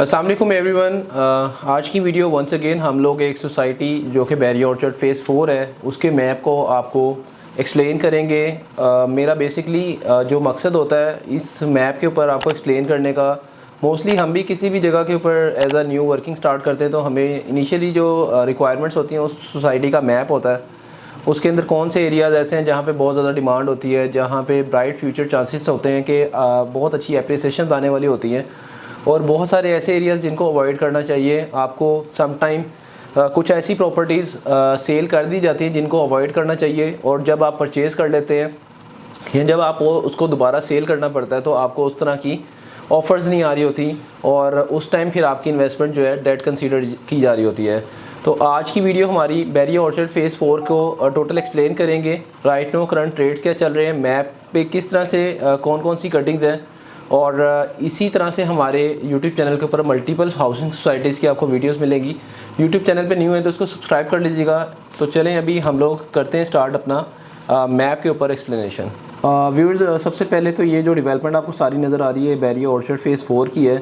अस्सलाम वालेकुम एवरीवन। आज की वीडियो वंस अगेन हम लोग एक सोसाइटी जो कि बैरी ऑर्चर्ड फ़ेज़ 4 है उसके मैप को आपको एक्सप्लेन करेंगे। मेरा बेसिकली जो मकसद होता है इस मैप के ऊपर आपको एक्सप्लेन करने का, मोस्टली हम भी किसी भी जगह के ऊपर as a new working start करते हैं तो हमें इनिशियली जो रिक्वायरमेंट्स होती हैं उस सोसाइटी का मैप होता है। उसके अंदर कौन से एरियाज़ ऐसे हैं जहाँ पे बहुत ज़्यादा डिमांड होती है, जहाँ पे ब्राइट फ्यूचर चांसेस होते हैं कि बहुत अच्छी एप्रिसिएशन आने वाली होती हैं, और बहुत सारे ऐसे एरियाज़ जिनको अवॉइड करना चाहिए। आपको सम टाइम कुछ ऐसी प्रॉपर्टीज़ सेल कर दी जाती हैं जिनको अवॉइड करना चाहिए, और जब आप परचेज़ कर लेते हैं या जब आप उसको दोबारा सेल करना पड़ता है तो आपको उस तरह की ऑफ़र्स नहीं आ रही होती, और उस टाइम फिर आपकी इन्वेस्टमेंट जो है डेट कंसीडर की जा रही होती है। तो आज की वीडियो हमारी बैरी ऑर्चर्ड फ़ेज़ 4 को टोटल एक्सप्लेन करेंगे। राइट नो करंट रेट्स क्या चल रहे हैं, मैप पे किस तरह से कौन कौन सी कटिंग्स हैं, और इसी तरह से हमारे YouTube चैनल के ऊपर मल्टीपल हाउसिंग सोसाइटीज़ की आपको वीडियोस मिलेंगी। YouTube चैनल पे न्यू है तो उसको सब्सक्राइब कर लीजिएगा। तो चलें अभी हम लोग करते हैं स्टार्ट अपना मैप के ऊपर एक्सप्लेनेशन। व्यूअर्स, सबसे पहले तो ये जो डेवलपमेंट आपको सारी नज़र आ रही है बैरी ऑर्चर्ड फ़ेज़ 4 की है।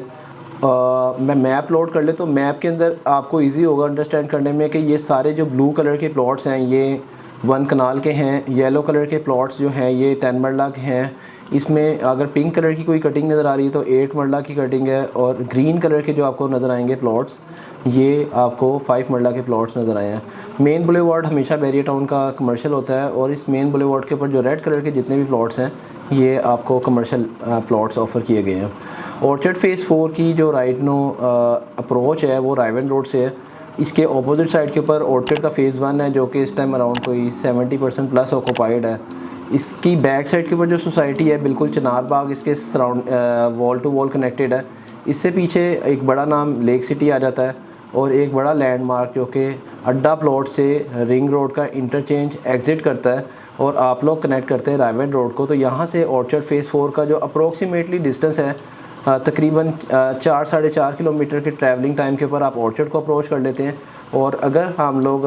मैं मैप लोड कर ले तो मैप के अंदर आपको ईजी होगा अंडरस्टैंड करने में कि ये सारे जो ब्लू कलर के प्लॉट्स हैं ये 1 कनाल के हैं। येलो कलर के प्लॉट्स जो हैं ये 10 मरला के हैं। इसमें अगर पिंक कलर की कोई कटिंग नज़र आ रही है तो 8 मरला की कटिंग है, और ग्रीन कलर के जो आपको नज़र आएंगे प्लॉट्स ये आपको 5 मरला के प्लॉट्स नज़र आए हैं। मेन बुलेवार्ड हमेशा बैरियर टाउन का कमर्शियल होता है, और इस मेन बुलेवार्ड के ऊपर जो रेड कलर के जितने भी प्लॉट्स हैं ये आपको कमर्शियल प्लॉट्स ऑफ़र किए गए हैं। ऑर्चर्ड फ़ेज़ 4 की जो राइट नो अप्रोच है वो रायवन रोड से है। इसके अपोजिट साइड के ऊपर ऑर्चर्ड का फ़ेज़ 1 है जो कि इस टाइम अराउंड कोई 70% प्लस ऑक्यूपाइड है। इसकी बैक साइड के ऊपर जो सोसाइटी है बिल्कुल चिनार बाग इसके surround wall to wall connected है। इससे पीछे एक बड़ा नाम लेक सिटी आ जाता है, और एक बड़ा लैंडमार्क जो कि अड्डा प्लॉट से रिंग रोड का इंटरचेंज एग्ज़िट करता है, और आप लोग कनेक्ट करते हैं रायवन रोड को। तो यहाँ से ऑर्चर्ड फ़ेज़ 4 का जो अप्रोक्सीमेटली डिस्टेंस है तकरीबन 4-4.5 किलोमीटर के ट्रैवलिंग टाइम के ऊपर आप ऑर्चर्ड को अप्रोच कर लेते हैं। और अगर हम लोग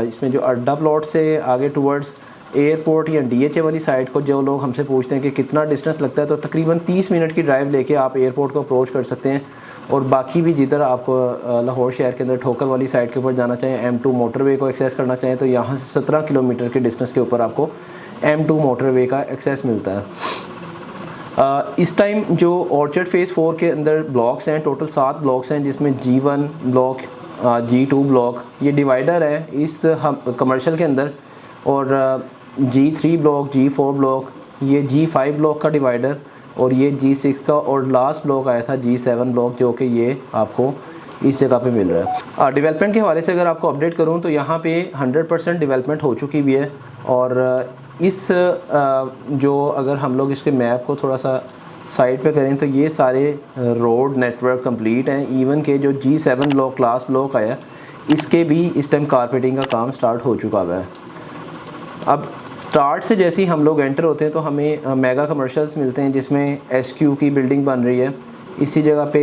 इसमें जो अड्डा प्लॉट से आगे टूवर्ड्स एयरपोर्ट या DHA वाली साइड को जो लोग हमसे पूछते हैं कि कितना डिस्टेंस लगता है, तो तकरीबन 30 मिनट की ड्राइव लेके आप एयरपोर्ट को अप्रोच कर सकते हैं। और बाकी भी जिधर आपको लाहौर शहर के अंदर ठोकर वाली साइड के ऊपर जाना चाहें, M2 मोटरवे को एक्सेस करना चाहें, तो यहाँ से 17 किलोमीटर के डिस्टेंस के ऊपर आपको M2 मोटरवे का एक्सेस मिलता है। इस टाइम जो ऑर्चर्ड फ़ेज़ 4 के अंदर ब्लॉक्स हैं, टोटल 7 ब्लॉक्स हैं, जिसमें G1 ब्लॉक, G2 ब्लॉक ये डिवाइडर है इस हम कमर्शियल के अंदर, और G3 ब्लॉक, G4 ब्लॉक, ये G5 ब्लॉक का डिवाइडर, और ये G6 का, और लास्ट ब्लॉक आया था G7 ब्लॉक जो कि ये आपको इस जगह पे मिल रहा है। डेवलपमेंट के हवाले से अगर आपको अपडेट करूं तो यहाँ पे 100% डेवलपमेंट हो चुकी भी है, और इस जो अगर हम लोग इसके मैप को थोड़ा सा साइड पे करें तो ये सारे रोड नेटवर्क कंप्लीट हैं। इवन के जो G7 ब्लॉक क्लास ब्लॉक आया इसके भी इस टाइम कारपेटिंग का काम स्टार्ट हो चुका है। अब स्टार्ट से जैसे ही हम लोग एंटर होते हैं तो हमें मेगा कमर्शियल्स मिलते हैं, जिसमें SQ की बिल्डिंग बन रही है। इसी जगह पे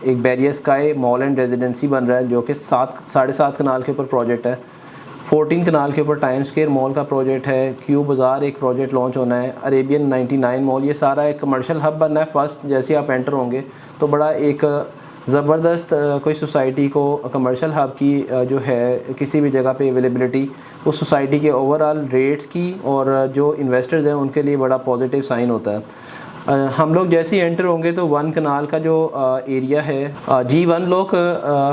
एक barrier sky mall and residency बन रहा है जो कि 7.5 कनाल के ऊपर प्रोजेक्ट है। 14 कनाल के ऊपर टाइम स्क्वायर मॉल का प्रोजेक्ट है। क्यू बाज़ार एक प्रोजेक्ट लॉन्च होना है। अरेबियन 99 मॉल, ये सारा एक कमर्शियल हब बनना है। फर्स्ट जैसे आप एंटर होंगे तो बड़ा एक ज़बरदस्त कोई सोसाइटी को कमर्शियल हब की जो है किसी भी जगह पे अवेलेबिलिटी उस सोसाइटी के ओवरऑल रेट्स की और जो इन्वेस्टर्स हैं उनके लिए बड़ा पॉजिटिव साइन होता है। हम लोग जैसे ही एंटर होंगे तो 1 कनाल का जो एरिया है G1 block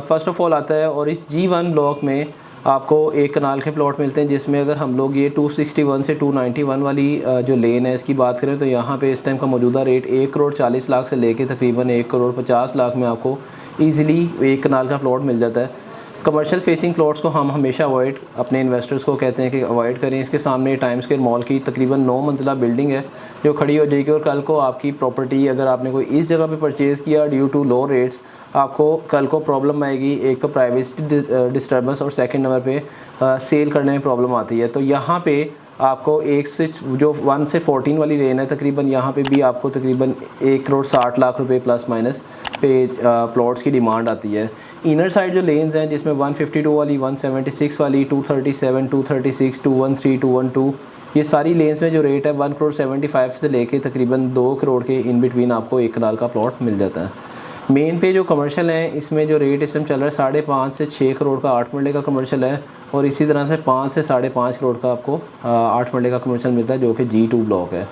first of all आता है, और इस G1 ब्लॉक में आपको 1 कनाल के प्लॉट मिलते हैं, जिसमें अगर हम लोग ये 261 से 291 वाली जो लेन है इसकी बात करें तो यहाँ पे इस टाइम का मौजूदा रेट 1 करोड़ 40 लाख से लेके तकरीबन 1 करोड़ 50 लाख में आपको ईज़िली 1 कनाल का प्लॉट मिल जाता है। कमर्शियल फेसिंग प्लॉट्स को हम हमेशा अवॉइड अपने इन्वेस्टर्स को कहते हैं कि अवॉइड करें। इसके सामने टाइम स्क्वायर मॉल की तकरीबन 9 मंजिला बिल्डिंग है जो खड़ी हो जाएगी, और कल को आपकी प्रॉपर्टी अगर आपने कोई इस जगह पे परचेज़ किया ड्यू टू लो रेट्स, आपको कल को प्रॉब्लम आएगी। एक तो प्राइवेसी डिस्टर्बेंस, और सेकंड नंबर पे सेल करने में प्रॉब्लम आती है। तो यहाँ पे आपको एक से जो 1 से 14 वाली लेन है तकरीबन यहाँ पे भी आपको तकरीबन 1 करोड़ 60 लाख रुपए प्लस माइनस पे प्लॉट्स की डिमांड आती है। इनर साइड जो लेन्स हैं जिसमें 152 वाली, 176 वाली, 237, 236, 213, 212 ये सारी लेन्स में जो रेट है 1 करोड़ 75 से लेके तकरीबन 2 करोड़ के इन बिटवीन आपको 1 कनाल का प्लॉट मिल जाता है। मेन पे जो कमर्शियल है इसमें जो रेट इस टाइम चल रहा है 5.5 से 6 करोड़ का 8 मरले का कमर्शियल है, और इसी तरह से 5 से 5.5 करोड़ का आपको 8 मरले का कमर्शियल मिलता है जो कि G2 ब्लॉक है।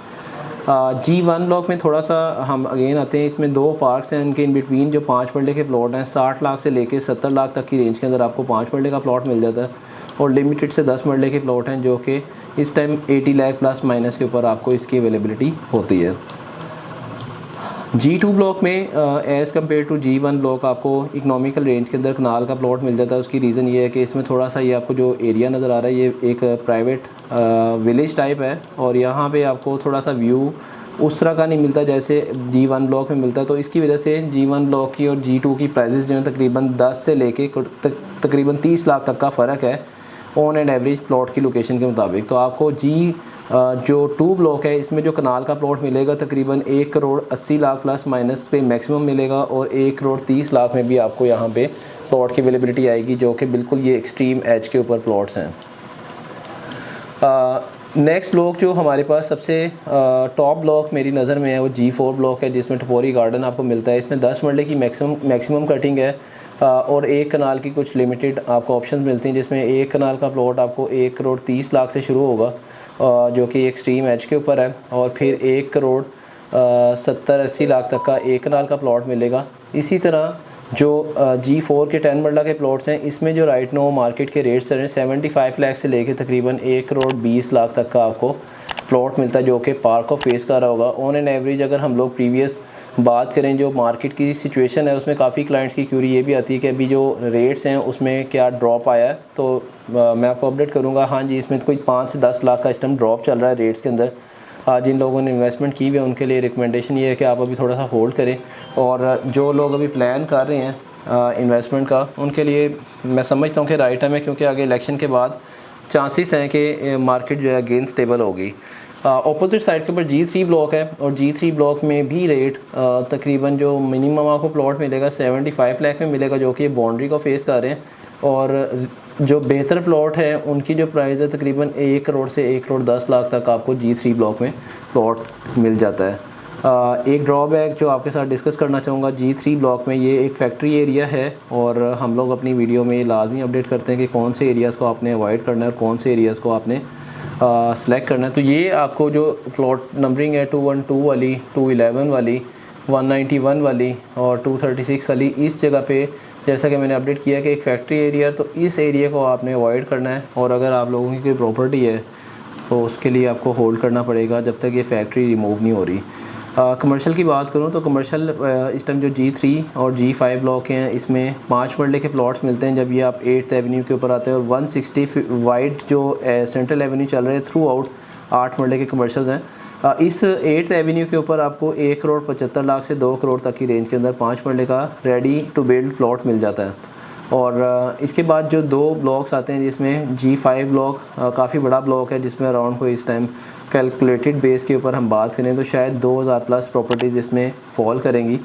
G1 ब्लॉक में थोड़ा सा हम अगेन आते हैं, इसमें 2 पार्क्स हैं, इनके इन बिटवीन जो 5 मरले के प्लॉट हैं 60 लाख से लेके 70 लाख तक की रेंज के अंदर आपको 5 मरले का प्लॉट मिल जाता है, और लिमिटेड से 10 मरले के प्लॉट हैं जो कि इस टाइम 80 लाख प्लस माइनस के ऊपर आपको इसकी अवेलेबिलिटी होती है। G2 ब्लॉक में as compare to G1 block आपको इकोनॉमिकल रेंज के अंदर कनाल का प्लॉट मिल जाता है। उसकी रीज़न ये है कि इसमें थोड़ा सा ये आपको जो एरिया नज़र आ रहा है ये एक प्राइवेट विलेज टाइप है, और यहाँ पे आपको थोड़ा सा व्यू उस तरह का नहीं मिलता जैसे G1 ब्लॉक में मिलता है। तो इसकी वजह से G1 ब्लॉक की और G2 की प्राइजेस जो हैं तकरीबन 10 से लेके तकरीबन 30 लाख तक का फ़र्क है ऑन एंड एवरेज प्लॉट की लोकेशन के मुताबिक। तो आपको जो 2 ब्लॉक है इसमें जो कनाल का प्लॉट मिलेगा तकरीबन 1 करोड़ 80 लाख प्लस माइनस पे मैक्सिमम मिलेगा, और 1 करोड़ 30 लाख में भी आपको यहाँ पे प्लॉट की अवेलेबिलिटी आएगी जो कि बिल्कुल ये एक्सट्रीम एज के ऊपर प्लॉट्स हैं। नेक्स्ट ब्लॉक जो हमारे पास सबसे टॉप ब्लॉक मेरी नज़र में है वो G4 ब्लॉक है, जिसमें टपोरी गार्डन आपको मिलता है। इसमें 10 मरले की मैक्सिमम कटिंग है, और 1 कनाल की कुछ लिमिटेड आपको ऑप्शन मिलते हैं, जिसमें 1 कनाल का प्लॉट आपको 1 करोड़ 30 लाख से शुरू होगा जो कि एक्सट्रीम एज के ऊपर है, और फिर 1 करोड़ 70-80 लाख तक का 1 कनाल का प्लॉट मिलेगा। इसी तरह जो G4 के 10 मरला के प्लॉट्स हैं इसमें जो राइट नो मार्केट के रेट्स चल रहे हैं 75 लाख से लेके तकरीबन 1 करोड़ 20 लाख तक का आपको प्लॉट मिलता है जो कि पार्क को फेस कर रहा होगा। ऑन एन एवरेज अगर हम लोग प्रीवियस बात करें जो मार्केट की सिचुएशन है उसमें काफ़ी क्लाइंट्स की क्यूरी ये भी आती है कि अभी जो रेट्स हैं उसमें क्या ड्रॉप आया है, तो मैं आपको अपडेट करूँगा। हाँ जी, इसमें कोई 5 से 10 लाख का इस टाइम ड्रॉप चल रहा है रेट्स के अंदर। जिन लोगों ने इन्वेस्टमेंट की हुई है उनके लिए रिकमेंडेशन ये है कि आप अभी थोड़ा सा होल्ड करें, और जो लोग अभी प्लान कर रहे हैं इन्वेस्टमेंट का उनके लिए मैं समझता हूँ कि राइट टाइम है, क्योंकि आगे इलेक्शन के बाद चांसेस हैं कि मार्केट जो है अगेन स्टेबल होगी। अपोजिट साइड के ऊपर G3 ब्लॉक है, और G3 ब्लॉक में भी रेट तकरीबन जो मिनिमम आपको प्लॉट मिलेगा 75 लाख में मिलेगा जो कि बाउंड्री को फेस कर रहे हैं, और जो बेहतर प्लॉट है उनकी जो प्राइस है तकरीबन 1 करोड़ से 1 करोड़ 10 लाख तक आपको G3 ब्लॉक में प्लॉट मिल जाता है। एक ड्रॉबैक जो आपके साथ डिस्कस करना चाहूँगा, G3 ब्लॉक में ये एक फैक्ट्री एरिया है, और हम लोग अपनी वीडियो में लाजमी अपडेट करते हैं कि कौन से एरियाज़ को आपने अवॉइड करना है और कौन से एरियाज़ को आपने सेलेक्ट करना है। तो ये आपको जो प्लॉट नंबरिंग है 212 वाली, 211 वाली, 191 वाली और 236 वाली, इस जगह पे जैसा कि मैंने अपडेट किया कि एक फैक्ट्री एरिया, तो इस एरिया को आपने अवॉइड करना है। और अगर आप लोगों की कोई प्रॉपर्टी है तो उसके लिए आपको होल्ड करना पड़ेगा जब तक ये फैक्ट्री रिमूव नहीं हो रही। कमर्शियल की बात करूँ तो कमर्शियल इस टाइम जो G3 और G5 ब्लॉक हैं इसमें 5 मरले के प्लॉट्स मिलते हैं जब ये आप 8th एवेन्यू के ऊपर आते हैं, और 160 वाइड जो सेंट्रल एवेन्यू चल रहे हैं थ्रू आउट 8 मरले के कमर्शियल्स हैं। इस 8th एवेन्यू के ऊपर आपको 1 करोड़ 75 लाख से 2 करोड़ तक की रेंज के अंदर 5 मरले का रेडी टू बिल्ड प्लॉट मिल जाता है। और इसके बाद जो 2 ब्लॉक्स आते हैं जिसमें G5 ब्लॉक काफ़ी बड़ा ब्लॉक है, जिसमें अराउंड कोई इस टाइम कैलकुलेटेड बेस के ऊपर हम बात करें तो शायद 2000 प्लस प्रॉपर्टीज़ इसमें फॉल करेंगी।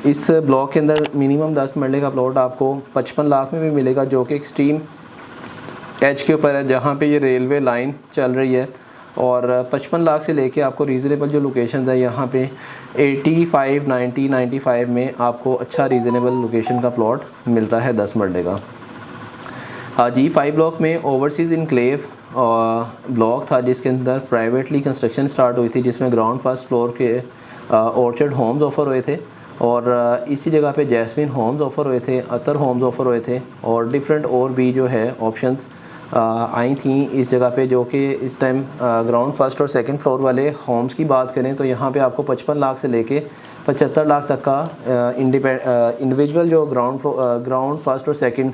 इस ब्लॉक के अंदर मिनिमम 10 मरले का प्लॉट आपको 55 लाख में भी मिलेगा जो कि एक्सट्रीम एज के ऊपर है, जहाँ पे ये रेलवे लाइन चल रही है। और 55 लाख से लेके आपको रीज़नेबल जो लोकेशंस है यहाँ पे 85, 90, 95 में आपको अच्छा रीज़नेबल लोकेशन का प्लॉट मिलता है 10 मरले का। G5 ब्लॉक में ओवरसीज़ इनक्लेव ब्लॉक था जिसके अंदर प्राइवेटली कंस्ट्रक्शन स्टार्ट हुई थी, जिसमें ग्राउंड फर्स्ट फ्लोर के ऑर्चर्ड होम्स ऑफ़र हुए थे, और इसी जगह पे जैस्मिन होम्स ऑफ़र हुए थे, अतर होम्स ऑफ़र हुए थे, और डिफरेंट और भी जो है ऑप्शंस आई थी इस जगह पे, जो कि इस टाइम ग्राउंड फर्स्ट और सेकंड फ्लोर वाले होम्स की बात करें तो यहाँ पे आपको 55 लाख से लेके 75 लाख तक का इंडिविजुअल जो ग्राउंड फर्स्ट और सेकंड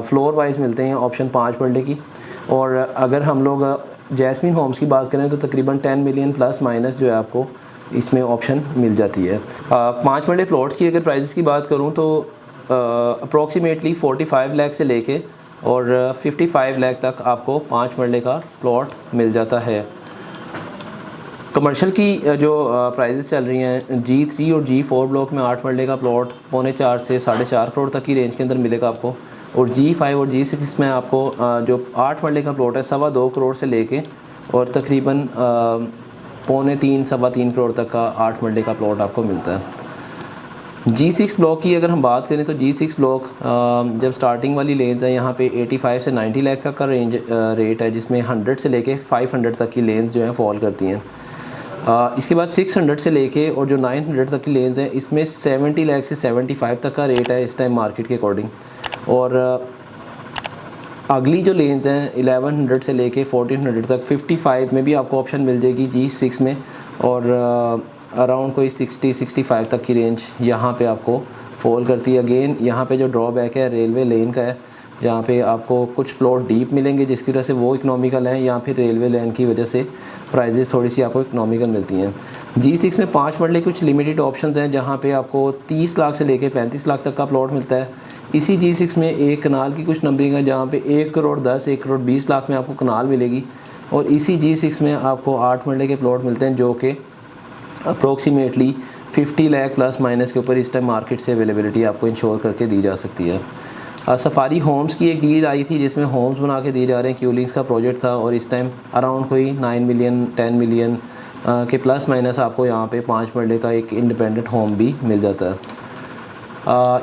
फ्लोर वाइज मिलते हैं ऑप्शन 5 मरले की। और अगर हम लोग जैस्मिन होम्स की बात करें तो तकरीबन 10 मिलियन प्लस माइनस जो है आपको इसमें ऑप्शन मिल जाती है। 5 मरले प्लॉट्स की अगर प्राइसेस की बात करूँ तो अप्रॉक्सीमेटली 45 लाख से लेके और 55 लाख तक आपको 5 मरले का प्लॉट मिल जाता है। कमर्शियल की जो प्राइसेस चल रही हैं G3 और G4 ब्लॉक में 8 मरले का प्लॉट 4.25 से 4.5 करोड़ तक की रेंज के अंदर मिलेगा आपको, और G5 और G6 में आपको जो 8 मरले का प्लॉट है 2.25 करोड़ से लेके और तकरीबन 2.25 से 3.25 करोड़ तक का 8 मरले का प्लॉट आपको मिलता है। G6 ब्लॉक की अगर हम बात करें तो G6 ब्लॉक जब स्टार्टिंग वाली लेन्स हैं यहाँ पे 85 से 90 लाख तक का रेंज रेट है, जिसमें 100 से लेके 500 तक की लेन्स जो हैं फॉल करती हैं। इसके बाद 600 से लेके और जो 900 तक की लेन्स हैं इसमें 70 लाख से 75 तक का रेट है इस टाइम मार्केट के अकॉर्डिंग। और अगली जो लेन्स हैं 1100 से लेके 1400 तक 55 में भी आपको ऑप्शन मिल जाएगी G6 में, और अराउंड कोई 60-65 तक की रेंज यहाँ पे आपको फॉल करती है। अगेन यहाँ पे जो ड्रॉबैक है रेलवे लेन का है, जहाँ पे आपको कुछ प्लॉट डीप मिलेंगे जिसकी वजह से वो इकोनॉमिकल हैं, या फिर रेलवे लेन की वजह से प्राइजेस थोड़ी सी आपको इकोनॉमिकल मिलती हैं। G6 में 5 मरले कुछ लिमिटेड ऑप्शंस हैं जहाँ पे आपको 30 लाख से लेके 35 लाख तक का प्लॉट मिलता है। इसी G6 में एक कनाल की कुछ नंबरिंग है जहाँ पे 1 करोड़ 10, 1 करोड़ 20 लाख में आपको कनाल मिलेगी, और इसी G6 में आपको 8 मरले के प्लॉट मिलते हैं जो कि अप्रोक्सीमेटली 50 लाख प्लस माइनस के ऊपर इस टाइम मार्केट से अवेलेबिलिटी आपको इंश्योर करके दी जा सकती है। सफारी होम्स की एक डील आई थी जिसमें होम्स बना के दिए जा रहे हैं, क्यूलिंग्स का प्रोजेक्ट था, और इस टाइम अराउंड कोई 9 मिलियन 10 मिलियन के प्लस माइनस आपको यहाँ पे 5 मरले का एक इंडिपेंडेंट होम भी मिल जाता है।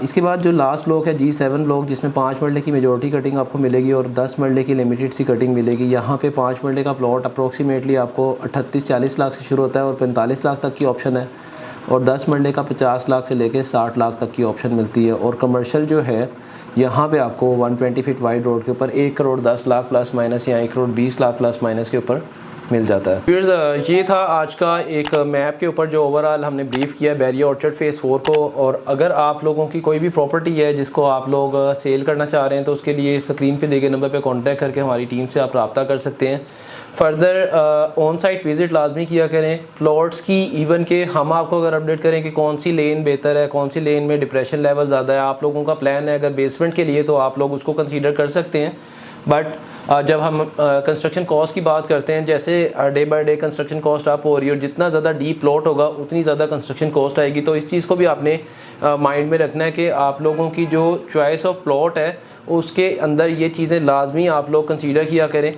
इसके बाद जो लास्ट ब्लॉक है G7 ब्लॉक, जिसमें 5 मरले की मेजॉरिटी कटिंग आपको मिलेगी और 10 मरले की लिमिटेड सी कटिंग मिलेगी। यहाँ पे 5 मरले का प्लॉट अप्रोक्सीमेटली आपको 38-40 लाख से शुरू होता है और 45 लाख तक की ऑप्शन है, और 10 मरले का 50 लाख से लेके 60 लाख तक की ऑप्शन मिलती है। और कमर्शियल जो है यहाँ पे आपको 120 फीट वाइड रोड के ऊपर 1 करोड़ 10 लाख प्लस माइनस या 1 करोड़ 20 लाख प्लस माइनस के ऊपर मिल जाता है। फिर ये था आज का एक मैप के ऊपर जो ओवरऑल हमने ब्रीफ किया बैरिया ऑर्चर्ड फेज़ 4 को। और अगर आप लोगों की कोई भी प्रॉपर्टी है जिसको आप लोग सेल करना चाह रहे हैं तो उसके लिए स्क्रीन पे दिए गए नंबर पे कांटेक्ट करके हमारी टीम से आप रब्ता कर सकते हैं। फर्दर ऑन साइट विज़िट लाजमी किया करें प्लॉट्स की, इवन के हम आपको अगर अपडेट करें कि कौन सी लेन बेहतर है, कौन सी लेन में डिप्रेशन लेवल ज़्यादा है। आप लोगों का प्लान है अगर बेसमेंट के लिए तो आप लोग उसको कंसीडर कर सकते हैं, बट जब हम कंस्ट्रक्शन कॉस्ट की बात करते हैं, जैसे day by day construction cost up हो रही है और जितना ज़्यादा डीप प्लॉट होगा उतनी ज़्यादा कंस्ट्रक्शन कॉस्ट आएगी। तो इस चीज़ को भी आपने माइंड में रखना है कि आप लोगों की जो चॉइस ऑफ प्लॉट है उसके अंदर ये चीज़ें लाजमी आप लोग कंसीडर किया करें।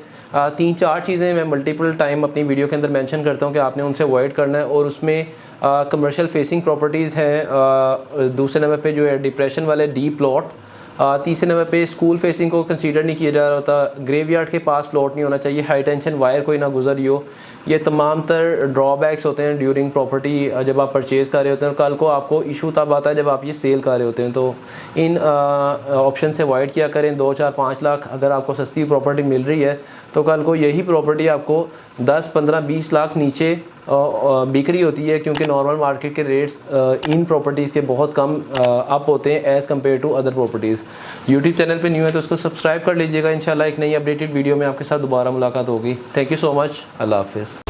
3-4 चीज़ें मैं मल्टीपल टाइम अपनी वीडियो के अंदर मेंशन करता हूँ कि आपने उनसे अवॉइड करना है, और उसमें कमर्शियल फेसिंग प्रॉपर्टीज़ हैं, दूसरे नंबर पे जो है डिप्रेशन वाले डीप प्लॉट, तीसरे नंबर पे स्कूल फेसिंग को कंसीडर नहीं किया जा रहा होता, ग्रेवयार्ड के पास प्लॉट नहीं होना चाहिए, हाई टेंशन वायर कोई ना गुजर रही हो। ये तमाम तर ड्रॉबैक्स होते हैं ड्यूरिंग प्रॉपर्टी जब आप परचेज़ कर रहे होते हैं, और कल को आपको इशू तब आता है जब आप ये सेल कर रहे होते हैं। तो इन ऑप्शन से अवॉइड किया करें। 2, 4, 5 लाख अगर आपको सस्ती प्रॉपर्टी मिल रही है तो कल को यही प्रॉपर्टी आपको 10, 15, 20 लाख नीचे बिक रही होती है, क्योंकि नॉर्मल मार्केट के रेट्स इन प्रॉपर्टीज़ के बहुत कम अप होते हैं as compare to other properties. YouTube channel पे न्यू है तो उसको सब्सक्राइब कर लीजिएगा। इंशाल्लाह एक नई अपडेटेड वीडियो में आपके साथ दोबारा मुलाकात होगी। Thank you so much. अल्लाह हाफ़िज़।